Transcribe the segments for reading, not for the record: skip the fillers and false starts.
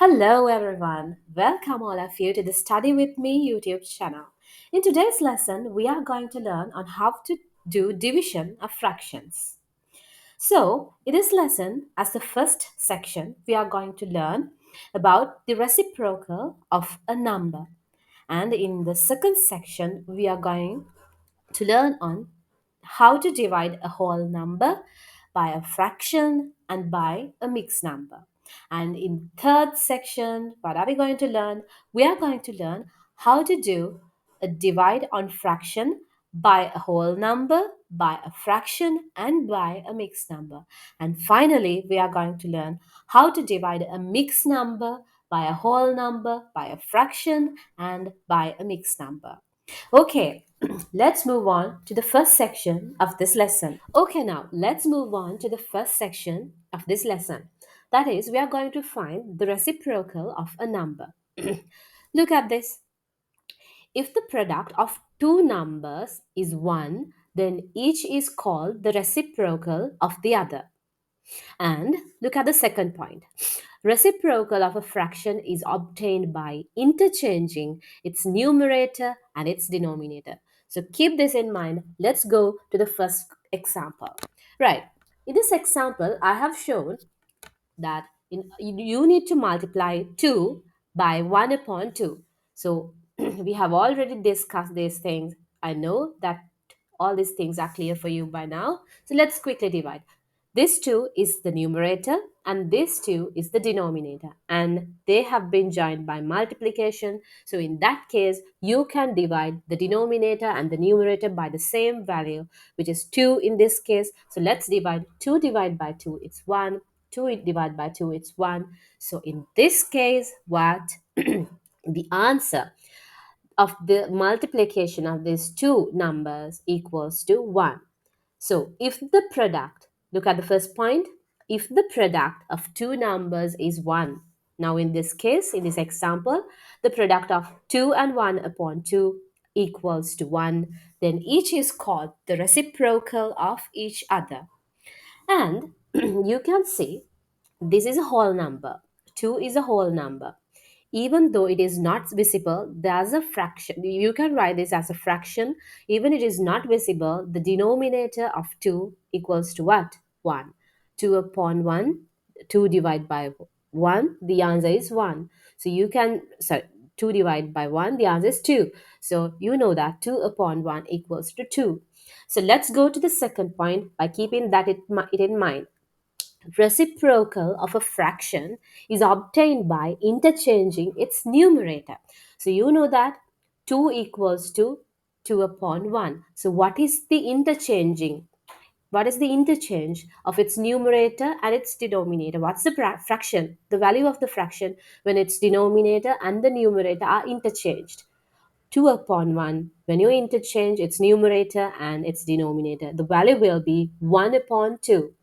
Hello everyone, welcome all of you to the Study With Me YouTube channel. In today's lesson, we are going to learn on how to do division of fractions. So, in this lesson, as the first section, we are going to learn about the reciprocal of a number. And in the second section, we are going to learn on how to divide a whole number by a fraction and by a mixed number. And in third section, what are we going to learn? We are going to learn how to do a divide on fraction by a whole number, by a fraction, and by a mixed number. And finally, we are going to learn how to divide a mixed number by a whole number, by a fraction, and by a mixed number. Okay, let's move on to the first section of this lesson. Okay, now let's move on to the first section of this lesson. That is, we are going to find the reciprocal of a number. Look at this. If the product of two numbers is 1, then each is called the reciprocal of the other. And look at the second point. Reciprocal of a fraction is obtained by interchanging its numerator and its denominator. So keep this in mind. Let's go to the first example. Right. In this example, I have shown that you need to multiply 2 by 1 upon 2. So we have already discussed these things. I know that all these things are clear for you by now. So let's quickly divide. This 2 is the numerator and this 2 is the denominator, and they have been joined by multiplication. So in that case, you can divide the denominator and the numerator by the same value, which is 2 in this case. So let's divide 2 divided by 2, it's 1. 2 divided by 2, it's 1. So in this case, what the answer of the multiplication of these two numbers equals to 1. So if the product, look at the first point, if the product of two numbers is 1, now in this case, in this example, the product of 2 and 1 upon 2 equals to 1, then each is called the reciprocal of each other. And you can see this is a whole number. 2 is a whole number. Even though it is not visible, there's a fraction. You can write this as a fraction. Even it is not visible, the denominator of 2 equals to what? 1. 2 upon 1, 2 divided by 1, the answer is 1. So you can, sorry, 2 divided by 1, the answer is 2. So you know that 2 upon 1 equals to 2. So let's go to the second point by keeping it in mind. Reciprocal of a fraction is obtained by interchanging its numerator. So you know that 2 equals to 2 upon 1. So what is the interchanging? What is the interchange of its numerator and its denominator? What's the fraction? The value of the fraction when its denominator and the numerator are interchanged. 2 upon 1. When you interchange its numerator and its denominator, the value will be 1 upon 2.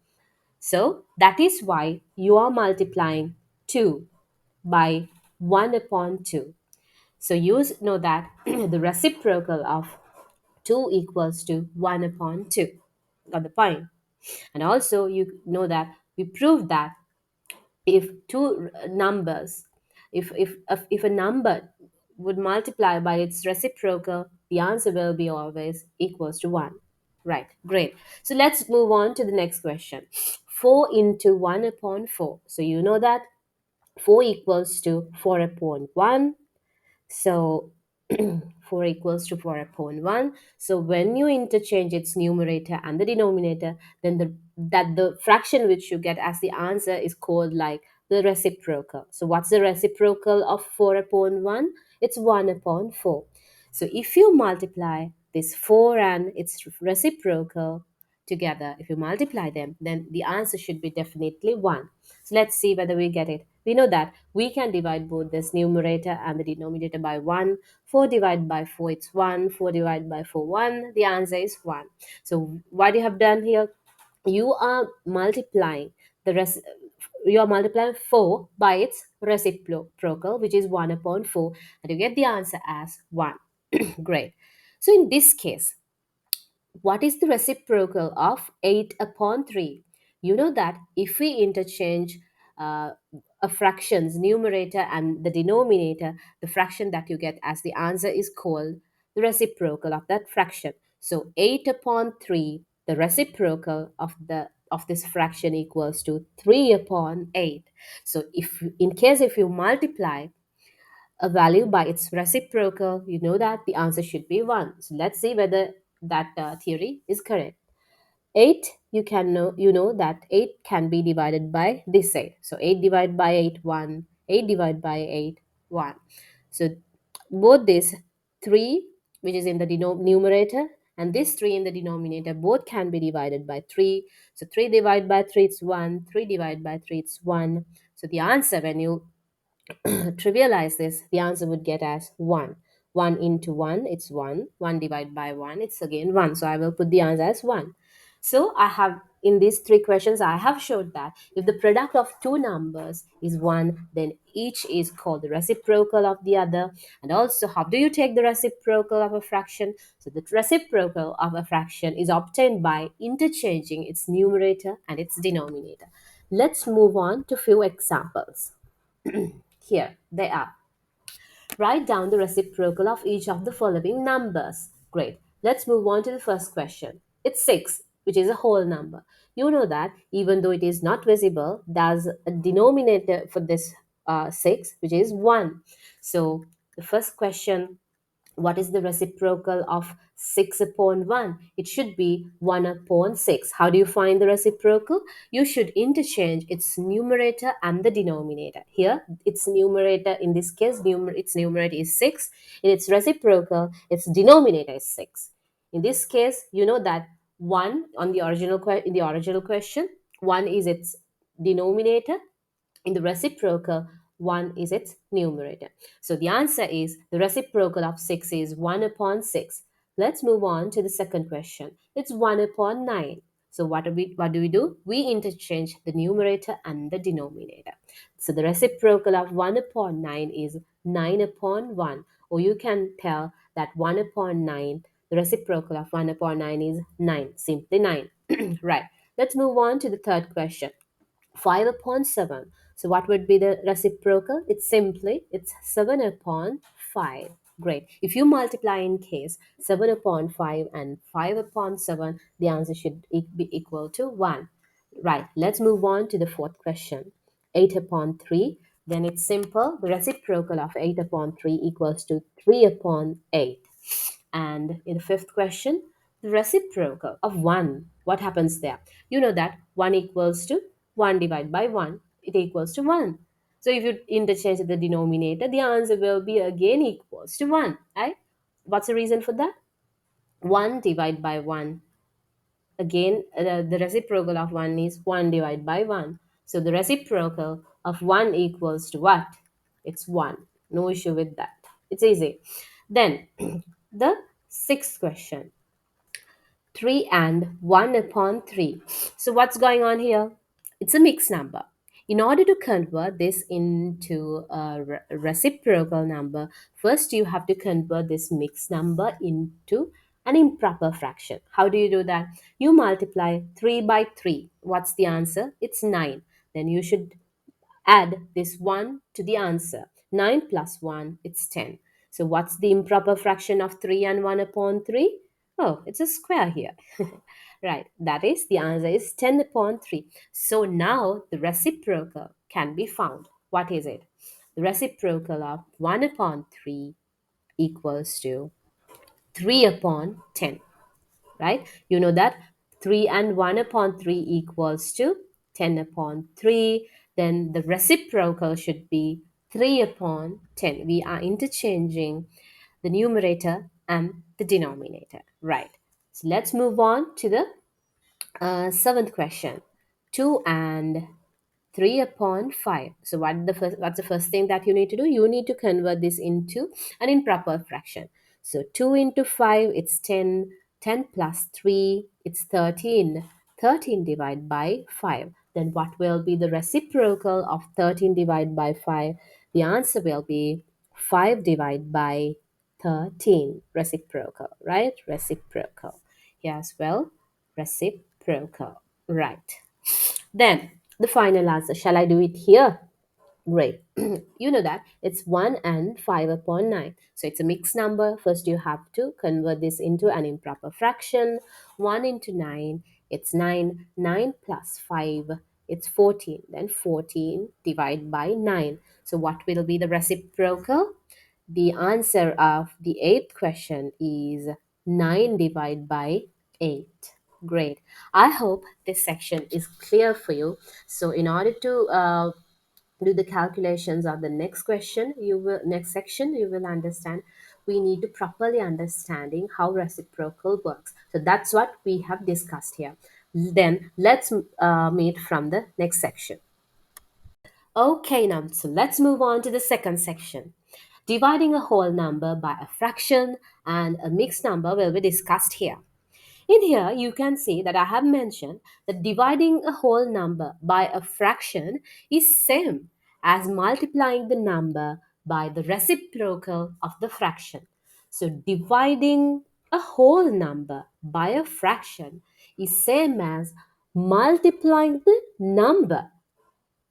So that is why you are multiplying 2 by 1 upon 2. So you know that the reciprocal of 2 equals to 1 upon 2. Got the point? And also you know that we proved that if two numbers, if a number would multiply by its reciprocal, the answer will be always equals to 1. Right, great. So let's move on to the next question. 4 into 1 upon 4. So you know that 4 equals to 4 upon 1. So 4 equals to 4 upon 1. So when you interchange its numerator and the denominator, then the fraction which you get as the answer is called like the reciprocal. So what's the reciprocal of 4 upon 1? It's 1 upon 4. So if you multiply this 4 and its reciprocal together, if you multiply them, then the answer should be definitely 1. So let's see whether we get it. We know that we can divide both this numerator and the denominator by 1. 4 divided by 4, it's 1. 4 divided by 4, 1. The answer is 1. So what you have done here, you are multiplying you are multiplying 4 by its reciprocal, which is 1 upon 4, and you get the answer as 1. Great. So in this case, what is the reciprocal of 8 upon 3? You know that if we interchange a fraction's numerator and the denominator, the fraction that you get as the answer is called the reciprocal of that fraction. So 8 upon 3, the reciprocal of this fraction equals to 3 upon 8. So if in case if you multiply a value by its reciprocal, you know that the answer should be 1. So let's see whether that theory is correct. 8, you know that 8 can be divided by this 8. So 8 divided by 8, 1. 8 divided by 8, 1. So both this 3, which is in the numerator, and this 3 in the denominator, both can be divided by 3. So 3 divided by 3, it's 1. 3 divided by 3, it's 1. So the answer, when you trivialize this, the answer would get as 1. 1 into 1, it's 1. 1 divided by 1, it's again 1. So I will put the answer as 1. So I have, in these three questions, I have showed that if the product of two numbers is 1, then each is called the reciprocal of the other. And also, how do you take the reciprocal of a fraction? So the reciprocal of a fraction is obtained by interchanging its numerator and its denominator. Let's move on to few examples. Here they are. Write down the reciprocal of each of the following numbers. Great. Let's move on to the first question. It's 6, which is a whole number. You know that even though it is not visible, there's a denominator for this 6, which is 1. So the first question, what is the reciprocal of 6 upon 1? It should be 1 upon 6. How do you find the reciprocal? You should interchange its numerator and the denominator. Here, its numerator, in this case, its numerator is 6. In its reciprocal, its denominator is 6. In this case, you know that 1 on the in the original question, 1 is its denominator. In the reciprocal, 1 is its numerator. So the answer is the reciprocal of 6 is 1 upon 6. Let's move on to the second question. It's 1 upon 9. So what do? We interchange the numerator and the denominator. So the reciprocal of 1 upon 9 is 9 upon 1. Or you can tell that 1 upon 9, the reciprocal of 1 upon 9 is 9, simply 9. Right. Let's move on to the third question. 5 upon 7. So what would be the reciprocal? It's 7 upon 5. Great. If you multiply in case 7 upon 5 and 5 upon 7, the answer should be equal to 1. Right. Let's move on to the fourth question. 8 upon 3. Then it's simple. The reciprocal of 8 upon 3 equals to 3 upon 8. And in the fifth question, the reciprocal of 1. What happens there? You know that 1 equals to 1 divided by 1. It equals to 1. So if you interchange the denominator, the answer will be again equals to 1. Right? What's the reason for that? 1 divided by 1. Again, the reciprocal of 1 is 1 divided by 1. So the reciprocal of 1 equals to what? It's 1. No issue with that. It's easy. Then the sixth question, 3 and 1 upon 3. So what's going on here? It's a mixed number. In order to convert this into a reciprocal number, first you have to convert this mixed number into an improper fraction. How do you do that? You multiply 3 by 3. What's the answer? It's 9. Then you should add this 1 to the answer. 9 plus 1, it's 10. So what's the improper fraction of 3 and 1 upon 3? Oh, it's a square here. Right, that is, the answer is 10 upon 3. So now the reciprocal can be found. What is it? The reciprocal of 1 upon 3 equals to 3 upon 10. Right? You know that 3 and 1 upon 3 equals to 10 upon 3. Then the reciprocal should be 3 upon 10. We are interchanging the numerator and the denominator. Right. So let's move on to the seventh question. 2 and 3 upon 5. So what's the first thing that you need to do? You need to convert this into an improper fraction. So 2 into 5, it's 10. 10 plus 3, it's 13. 13 divided by 5. Then what will be the reciprocal of 13 divided by 5? The answer will be 5 divided by 13. Reciprocal, right? Reciprocal. Here as well, reciprocal. Right. Then the final answer. Shall I do it here? Great. You know that it's 1 and 5 upon 9. So it's a mixed number. First, you have to convert this into an improper fraction. 1 into 9, it's 9. 9 plus 5, it's 14. Then 14 divided by 9. So what will be the reciprocal? The answer of the eighth question is 9 divided by 8. Great. I hope this section is clear for you. So in order to do the calculations of the next question, next section, you will understand we need to properly understanding how reciprocal works. So that's what we have discussed here. Then let's meet from the next section. Okay, now so let's move on to the second section. Dividing a whole number by a fraction and a mixed number will be discussed here. In here, you can see that I have mentioned that dividing a whole number by a fraction is same as multiplying the number by the reciprocal of the fraction. So dividing a whole number by a fraction is same as multiplying the number,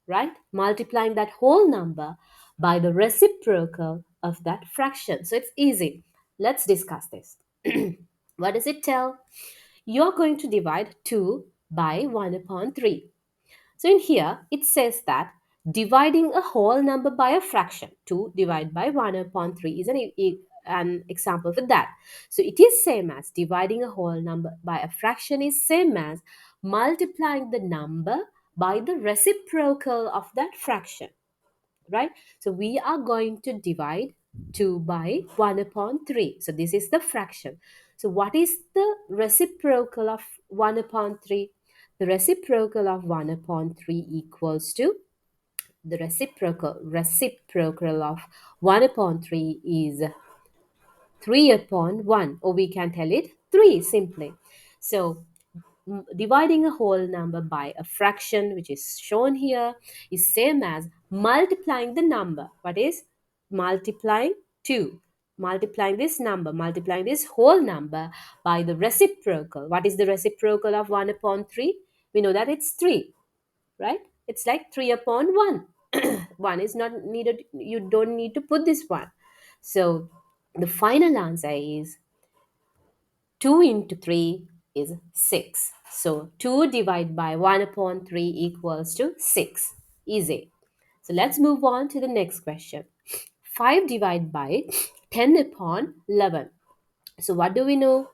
right? Multiplying that whole number by the reciprocal of that fraction. So it's easy. Let's discuss this. What does it tell? You're going to divide 2 by 1 upon 3. So in here, it says that dividing a whole number by a fraction, 2 divided by 1 upon 3 is an example for that. So it is same as dividing a whole number by a fraction is same as multiplying the number by the reciprocal of that fraction, right? So we are going to divide 2 by 1 upon 3. So this is the fraction. So what is the reciprocal of 1 upon 3? The reciprocal of 1 upon 3 equals to the reciprocal of 1 upon 3 is 3 upon 1, or we can tell it 3 simply. So dividing a whole number by a fraction, which is shown here, is same as multiplying the number. What is multiplying 2? Multiplying this number, multiplying this whole number by the reciprocal. What is the reciprocal of 1 upon 3? We know that it's 3, right? It's like 3 upon 1. 1 is not needed. You don't need to put this one. So the final answer is 2 into 3 is 6. So 2 divided by 1 upon 3 equals to 6. Easy. So let's move on to the next question. 5 divided by 10 upon 11. So what do we know?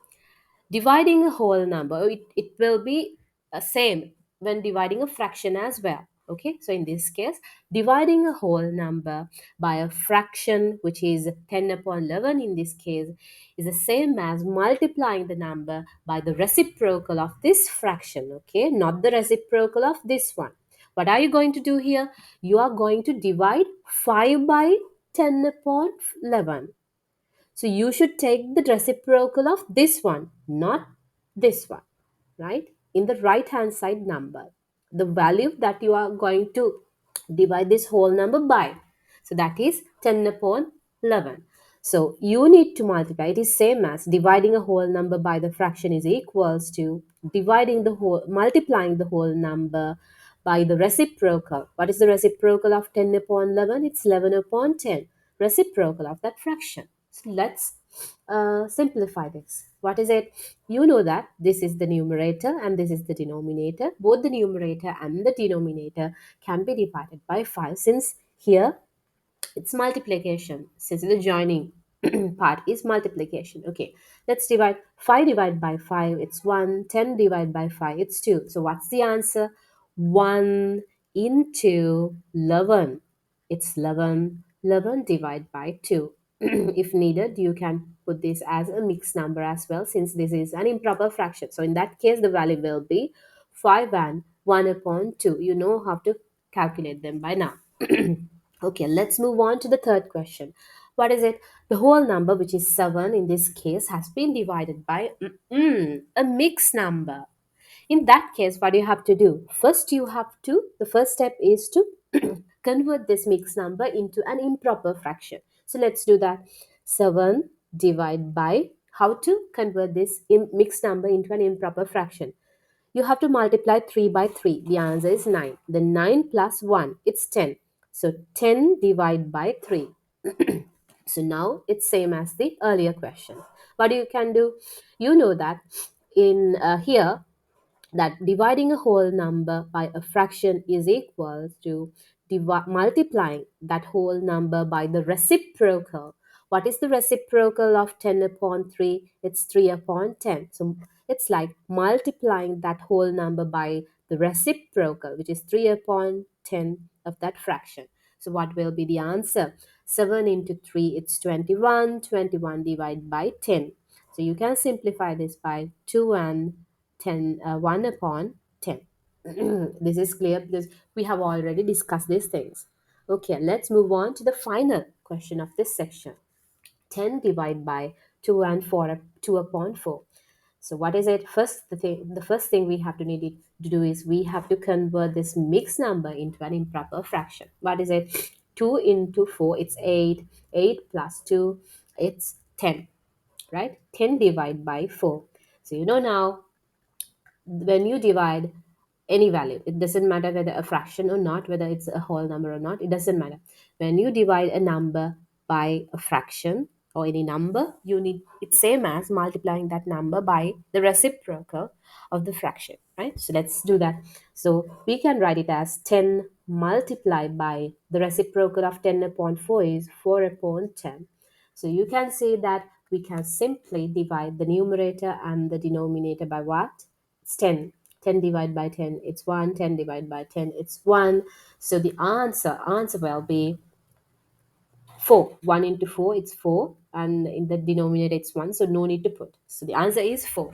Dividing a whole number, it will be same when dividing a fraction as well. Okay, so in this case, dividing a whole number by a fraction, which is 10 upon 11 in this case, is the same as multiplying the number by the reciprocal of this fraction. Okay, not the reciprocal of this one. What are you going to do here? You are going to divide 5 by 10 upon 11. So you should take the reciprocal of this one, not this one, right? In the right hand side number, the value that you are going to divide this whole number by. So that is 10 upon 11. So you need to multiply. It is same as dividing a whole number by the fraction is equals to multiplying the whole number by the reciprocal. What is the reciprocal of 10 upon 11? It's 11 upon 10. Reciprocal of that fraction. So let's simplify this. What is it? You know that this is the numerator and this is the denominator. Both the numerator and the denominator can be divided by 5, since here it's multiplication, since the joining part is multiplication. Okay, let's divide 5 divided by 5, it's 1. 10 divided by 5, it's 2. So what's the answer? 1 into 11. It's 11. 11 divided by 2. If needed, you can put this as a mixed number as well, since this is an improper fraction. So in that case, the value will be 5 and 1 upon 2. You know how to calculate them by now. Okay, let's move on to the third question. What is it? The whole number, which is 7 in this case, has been divided by a mixed number. In that case, what do you have to do? The first step is to convert this mixed number into an improper fraction. So let's do that. 7 divided by, how to convert this mixed number into an improper fraction? You have to multiply 3 by 3. The answer is 9. Then 9 plus 1, it's 10. So 10 divided by 3. So now it's same as the earlier question. What you can do, you know that in here, that dividing a whole number by a fraction is equal to multiplying that whole number by the reciprocal. What is the reciprocal of 10 upon 3? It's 3 upon 10. So it's like multiplying that whole number by the reciprocal, which is 3 upon 10 of that fraction. So what will be the answer? 7 into 3, it's 21. 21 divided by 10. So you can simplify this by 2 and 10, 1 upon 10. This is clear because we have already discussed these things. Okay, let's move on to the final question of this section. 10 divided by 2 and 4, 2 upon 4. So what is it? The first thing we have to need it to do is we have to convert this mixed number into an improper fraction. What is it? 2 into 4, it's 8. 8 plus 2, it's 10, right? 10 divided by 4. So you know now, when you divide any value, it doesn't matter whether a fraction or not, whether it's a whole number or not, it doesn't matter. When you divide a number by a fraction or any number, you need, it's same as multiplying that number by the reciprocal of the fraction, right? So let's do that. So we can write it as 10 multiplied by the reciprocal of 10 upon 4 is 4 upon 10. So you can say that we can simply divide the numerator and the denominator by what? It's 10. 10 divided by 10, it's 1. 10 divided by 10, it's 1. So the answer will be 4. 1 into 4, it's 4. And in the denominator, it's 1. So no need to put. So the answer is 4.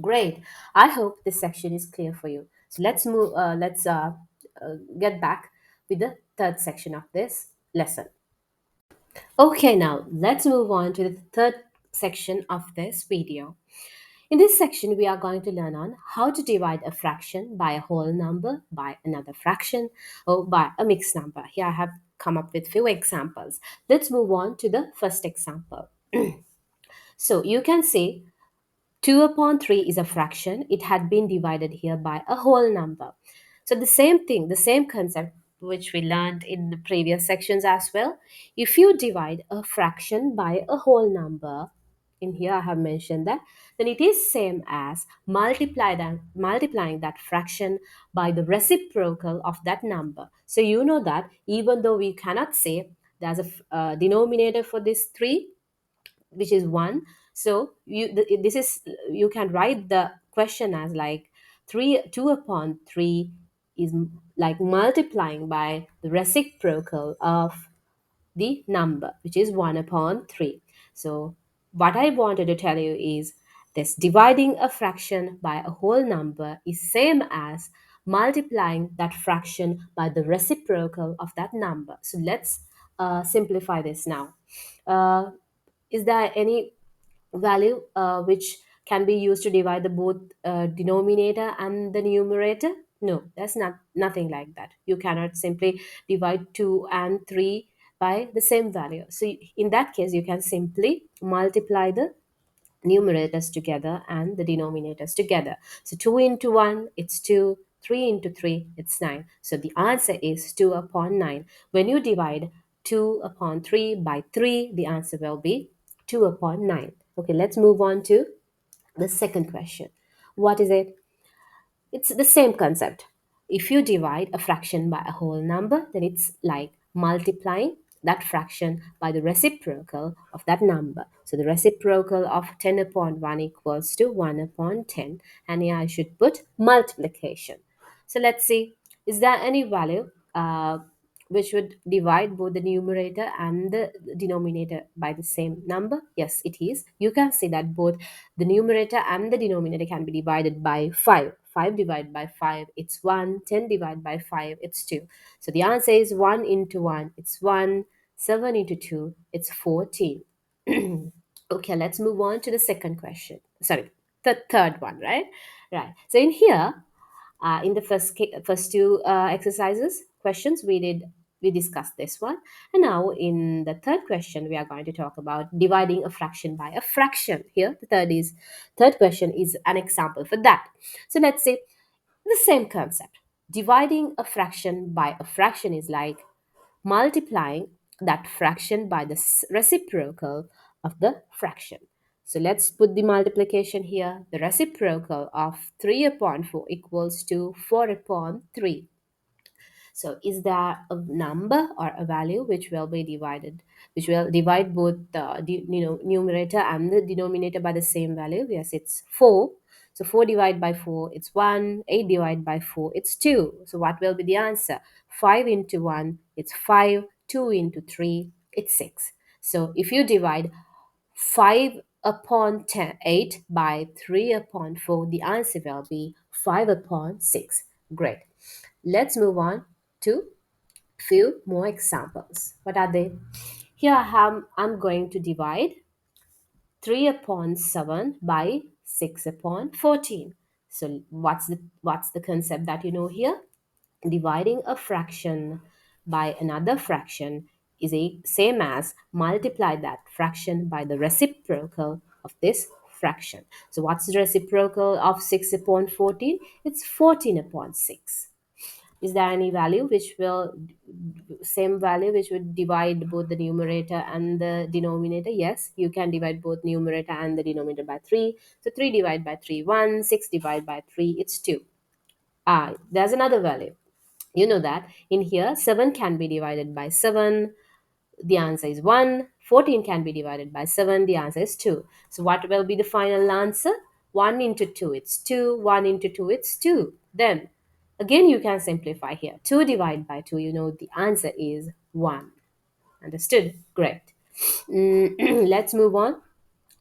Great. I hope this section is clear for you. So let's move, get back with the third section of this lesson. Okay, now let's move on to the third section of this video. In this section, we are going to learn on how to divide a fraction by a whole number, by another fraction, or by a mixed number. Here I have come up with few examples. Let's move on to the first example. So you can say 2 upon 3 is a fraction. It had been divided here by a whole number. So the same thing, the same concept which we learned in the previous sections as well. If you divide a fraction by a whole number, in here I have mentioned that, then it is same as multiplying that fraction by the reciprocal of that number. So you know that even though we cannot say there's a denominator for this 3, which is 1, so this is, you can write the question as like 2 upon 3 is like multiplying by the reciprocal of the number, which is 1 upon 3. So what I wanted to tell you is this: dividing a fraction by a whole number is same as multiplying that fraction by the reciprocal of that number. So let's simplify this now. uh, is there any value which can be used to divide the both denominator and the numerator? No, that's nothing like that. You cannot simply divide 2 and 3 by the same value. So in that case, you can simply multiply the numerators together and the denominators together. So 2 into 1, it's 2. 3 into 3, it's 9. So the answer is 2 upon 9. When you divide 2 upon 3 by 3, the answer will be 2 upon 9. Okay, let's move on to the second question. What is it? It's the same concept. If you divide a fraction by a whole number, then it's like multiplying that fraction by the reciprocal of that number. So the reciprocal of 10 upon 1 equals to 1 upon 10. And here I should put multiplication. So let's see, is there any value which would divide both the numerator and the denominator by the same number? Yes, it is. You can see that both the numerator and the denominator can be divided by 5. 5 divided by 5, it's 1. 10 divided by 5, it's 2. So the answer is 1 into 1, it's 1. 7 into 2, it's 14. Okay, let's move on to the second question. Sorry, the third one, right? Right. So in here, in the first two exercises questions, we discussed this one, and now in the third question we are going to talk about dividing a fraction by a fraction. Here the third question is an example for that. So let's say the same concept. Dividing a fraction by a fraction is like multiplying that fraction by the reciprocal of the fraction. So let's put the multiplication here. The reciprocal of 3 upon 4 equals to 4 upon 3. So is there a number or a value which will be divided, which will divide both the numerator and the denominator by the same value? Yes, it's 4. So 4 divided by 4, it's 1. 8 divided by 4, it's 2. So what will be the answer? 5 into 1, it's 5. 2 into 3, it's 6. So if you divide 5 upon 8 by 3 upon 4, the answer will be 5 upon 6. Great. Let's move on to few more examples. What are they? Here I'm going to divide 3 upon 7 by 6 upon 14. So what's the concept that you know here? Dividing a fraction by another fraction is a same as multiply that fraction by the reciprocal of this fraction. So what's the reciprocal of 6 upon 14? It's 14 upon 6. Is there any value which will same value which would divide both the numerator and the denominator? Yes, you can divide both numerator and the denominator by 3. So 3 divided by 3, 1. 6 divided by 3, it's 2. There's another value. You know that in here 7 can be divided by 7. The answer is 1. 14 can be divided by 7. The answer is 2. So what will be the final answer? 1 into 2, it's 2. 1 into 2, it's 2. Then again you can simplify here. 2 divided by 2, you know the answer is 1. Understood? Great. Let's move on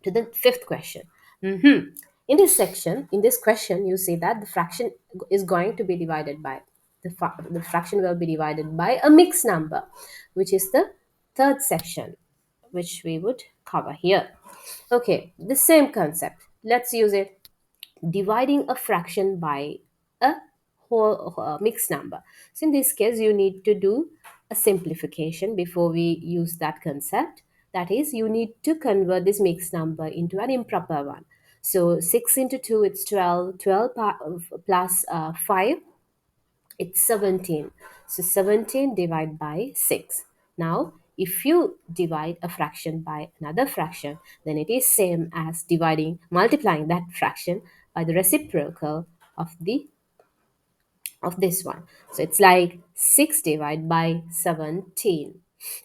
to the fifth question. In this question, you see that the fraction is going to be divided by the fraction will be divided by a mixed number, which is the third section, which we would cover here. Okay, the same concept. Let's use it. Dividing a fraction by a whole mixed number. So in this case, you need to do a simplification before we use that concept. That is, you need to convert this mixed number into an improper one. So 6 into 2, it's 12. 12 plus 5, it's 17. So 17 divided by 6. Now, if you divide a fraction by another fraction, then it is same as multiplying that fraction by the reciprocal of this one. So it's like 6 divided by 17.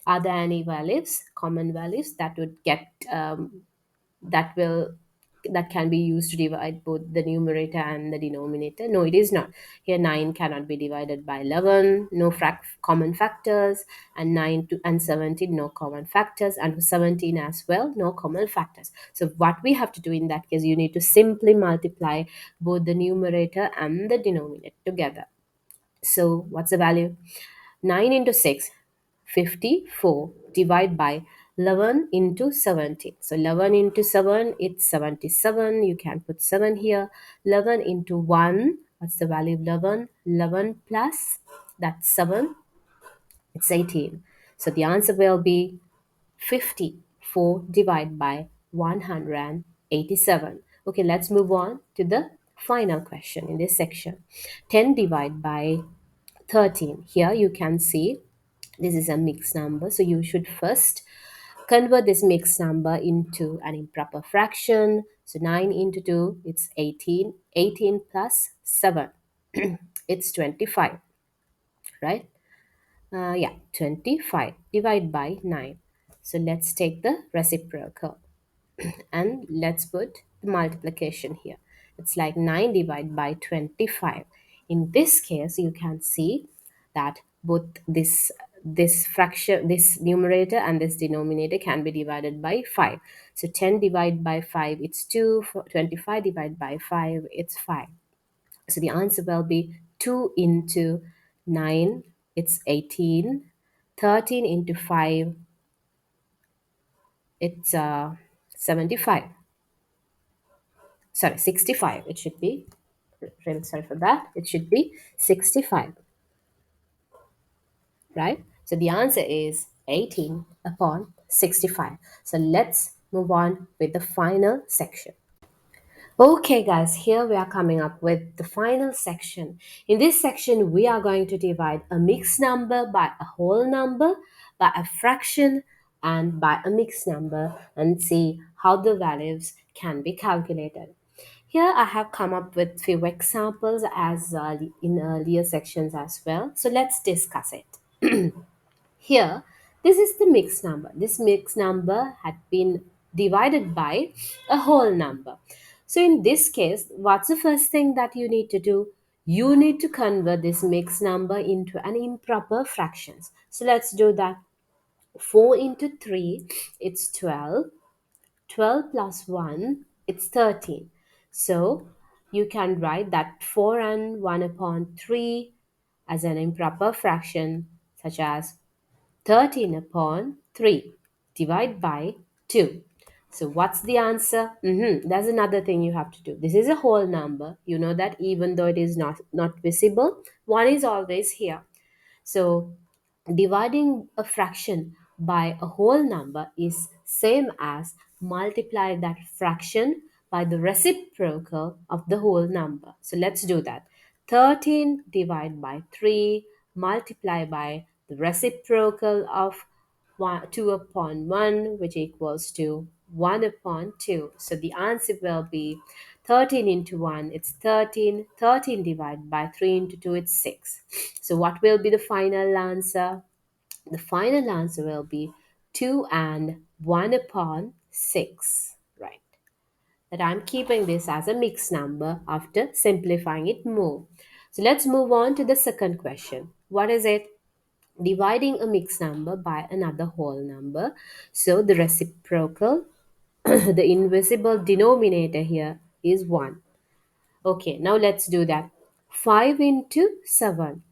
Are there any values, common values that would get that will that can be used to divide both the numerator and the denominator? No, it is not. Here 9 cannot be divided by 11, no common factors, and 17 no common factors, and 17 as well no common factors. So what we have to do in that case, you need to simply multiply both the numerator and the denominator together. So what's the value? 9 into 6, 54, divide by 11 into 17. So 11 into 7, it's 77. You can put 7 here. 11 into 1, what's the value of 11? 11 plus, that's 7, it's 18. So the answer will be 54 divided by 187. Okay, let's move on to the final question in this section. 10 divided by 13. Here you can see this is a mixed number. So you should first convert this mixed number into an improper fraction. So 9 into 2, it's 18. 18 plus 7, it's 25, right? Yeah, 25 divided by 9. So let's take the reciprocal and let's put the multiplication here. It's like 9 divided by 25. In this case, you can see that both this fraction, this numerator and this denominator can be divided by 5. So 10 divided by 5, it's 2. 25 divided by 5, it's 5. So the answer will be 2 into 9, it's 18. 13 into 5, it's 75. Sorry, 65. It should be, really sorry for that. It should be 65, right? So the answer is 18 upon 65. So let's move on with the final section. Okay, guys, here we are coming up with the final section. In this section, we are going to divide a mixed number by a whole number, by a fraction, and by a mixed number, and see how the values can be calculated. Here I have come up with few examples as in earlier sections as well. So let's discuss it. Here, this is the mixed number. This mixed number had been divided by a whole number. So in this case, what's the first thing that you need to do? You need to convert this mixed number into an improper fractions. So let's do that. 4 into 3, it's 12. 12 plus 1, it's 13. So you can write that 4 and 1 upon 3 as an improper fraction, such as 13 upon 3. Divide by 2. So what's the answer? That's another thing you have to do. This is a whole number. You know that even though it is not visible, 1 is always here. So dividing a fraction by a whole number is same as multiply that fraction by the reciprocal of the whole number. So let's do that. 13 divided by 3 multiply by the reciprocal of 2 upon 1, which equals to 1 upon 2. So the answer will be 13 into 1, it's 13. 13 divided by 3 into 2, it's 6. So what will be the final answer? The final answer will be 2 and 1 upon 6. Right. That I'm keeping this as a mixed number after simplifying it more. So let's move on to the second question. What is it? Dividing a mixed number by another whole number. So the reciprocal, the invisible denominator here is 1. Okay, now let's do that. 5 into 7.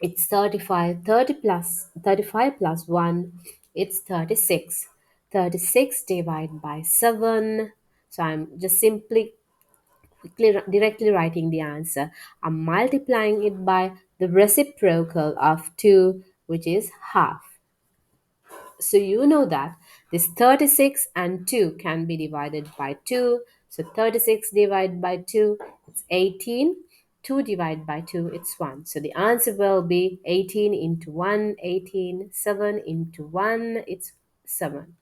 It's 35. 35 plus 1, it's 36. 36 divided by 7. So I'm just simply directly writing the answer. I'm multiplying it by the reciprocal of 2, which is half. So you know that this 36 and 2 can be divided by 2. So 36 divided by 2, it's 18. 2 divided by 2, it's 1. So the answer will be 18 into 1, 18. 7 into 1, it's 7.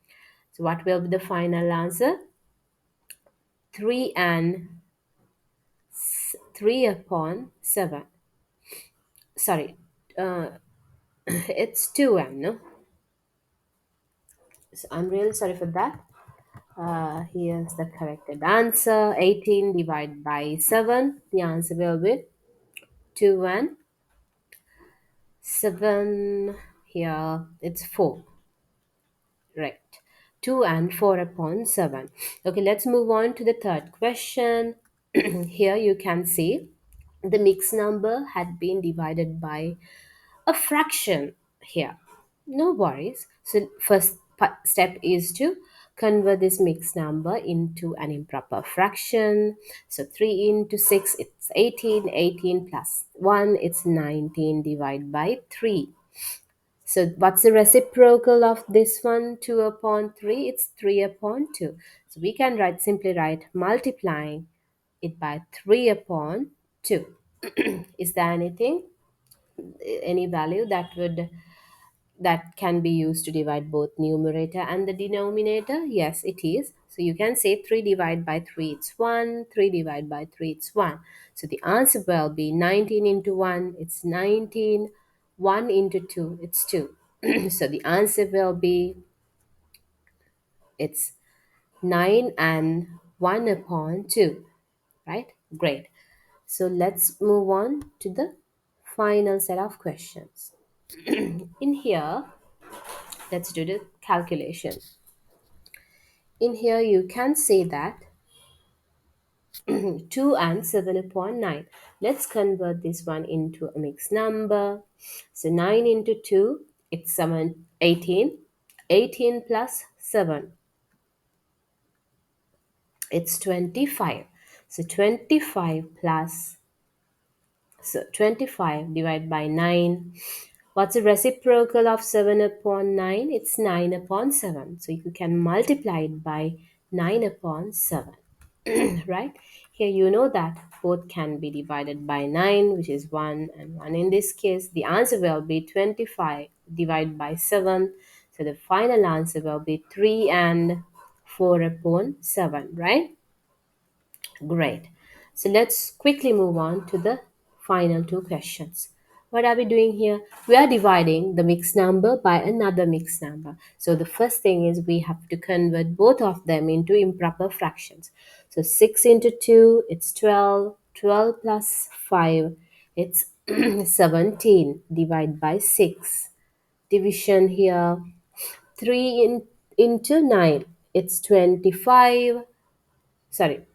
So what will be the final answer? 3 and 3 upon 7. Sorry, uh, it's 2n, no? So I'm really sorry for that. Here's the corrected answer. 18 divided by 7. The answer will be 2 and 7. Here it's 4. Right. 2 and 4 upon 7. Okay, let's move on to the third question. Here you can see the mixed number had been divided by a fraction here. No worries. So first step is to convert this mixed number into an improper fraction. So 3 into 6, it's 18. 18 plus 1, it's 19 divided by 3. So what's the reciprocal of this one? 2 upon 3, it's 3 upon 2. So we can simply write multiplying it by 3 upon 2. Is there any value that can be used to divide both numerator and the denominator? Yes, it is. So you can say 3 divided by 3, it's 1. 3 divided by 3, it's 1. So the answer will be 19 into 1, it's 19. 1 into 2, it's 2. So the answer will be, it's 9 and 1 upon 2. Right? Great. So let's move on to the final set of questions. In here, let's do the calculation. In here, you can say that 2 and 7 upon 9. Let's convert this one into a mixed number. So 9 into 2, it's 18. 18 plus 7, it's 25. So 25 plus, so 25 divided by 9. What's the reciprocal of 7 upon 9? It's 9 upon 7. So you can multiply it by 9 upon 7. right? Here you know that both can be divided by 9, which is 1 and 1. In this case, the answer will be 25 divided by 7. So the final answer will be 3 and 4 upon 7, right? Great. So let's quickly move on to the final two questions. What are we doing here? We are dividing the mixed number by another mixed number. So the first thing is we have to convert both of them into improper fractions. So 6 into 2, it's 12. 12 plus 5, it's 17. Divide by 6. Division here, 3 into 9, it's 25. Sorry,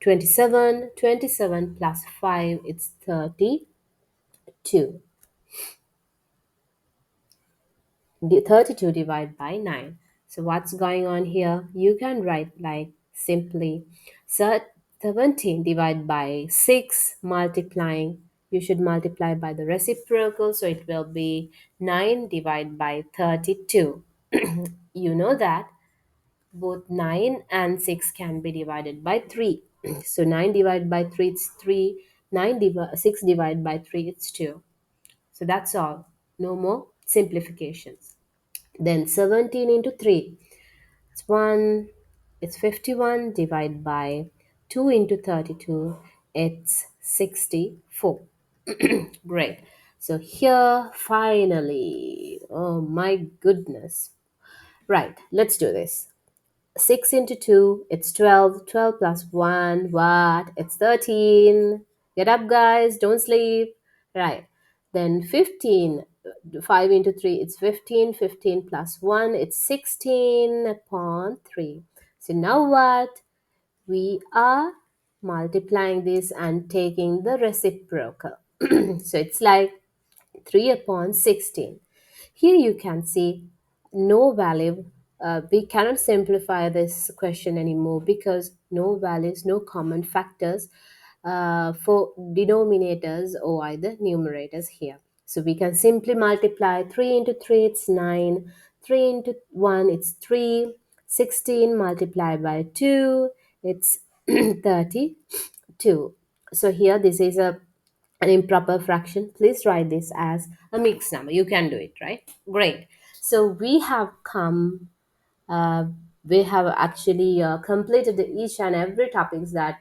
27. 27 plus 5, it's 32. The 32 divided by 9. So what's going on here? You can write like simply 17 divided by 6 multiplying. You should multiply by the reciprocal, so it will be 9 divided by 32. You know that both 9 and 6 can be divided by 3. So 9 divided by 3, it's 3. 6 divided by 3, it's 2. So that's all. No more simplifications. Then 17 into 3, it's 1. It's 51. Divided by 2 into 32, it's 64. Great. So here, finally, oh my goodness. Right, let's do this. 6 into 2, it's 12. 12 plus 1, what? It's 13. Get up, guys, don't sleep. Right. Then 15, 5 into 3, it's 15. 15 plus 1, it's 16 upon 3. So now what? We are multiplying this and taking the reciprocal. So it's like 3 upon 16. Here you can see no value. We cannot simplify this question anymore because no values, no common factors for denominators or either numerators here. So we can simply multiply 3 into 3, it's 9. 3 into 1, it's 3. 16 multiplied by 2, it's 32. So here this is an improper fraction. Please write this as a mixed number. You can do it, right? Great. So we have actually completed each and every topics that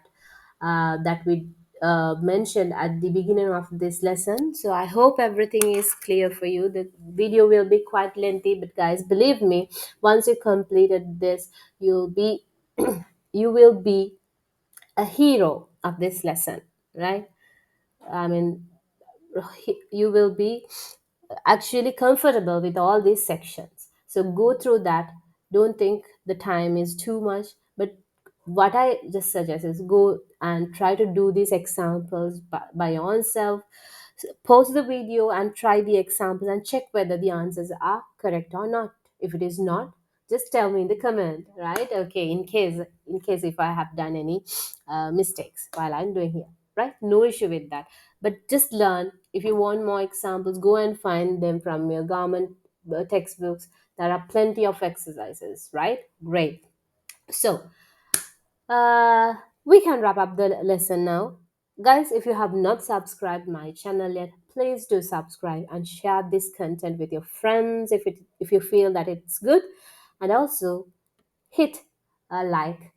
we mentioned at the beginning of this lesson. So I hope everything is clear for you. The video will be quite lengthy, but guys, believe me, once you completed this, you'll be you will be a hero of this lesson, right? I mean, you will be actually comfortable with all these sections. So go through that. Don't think the time is too much, but what I just suggest is go and try to do these examples by yourself. Pause the video and try the examples and check whether the answers are correct or not. If it is not, just tell me in the comment, right? Okay, in case if I have done any mistakes while I'm doing here, right? No issue with that. But just learn. If you want more examples, go and find them from your government textbooks. There are plenty of exercises, right? Great. So uh, we can wrap up the lesson now. Guys, if you have not subscribed my channel yet, please do subscribe and share this content with your friends if you feel that it's good, and also hit a like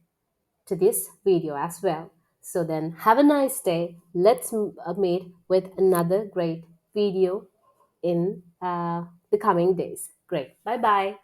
to this video as well. So then have a nice day. Let's meet with another great video in the coming days. Great. Bye bye.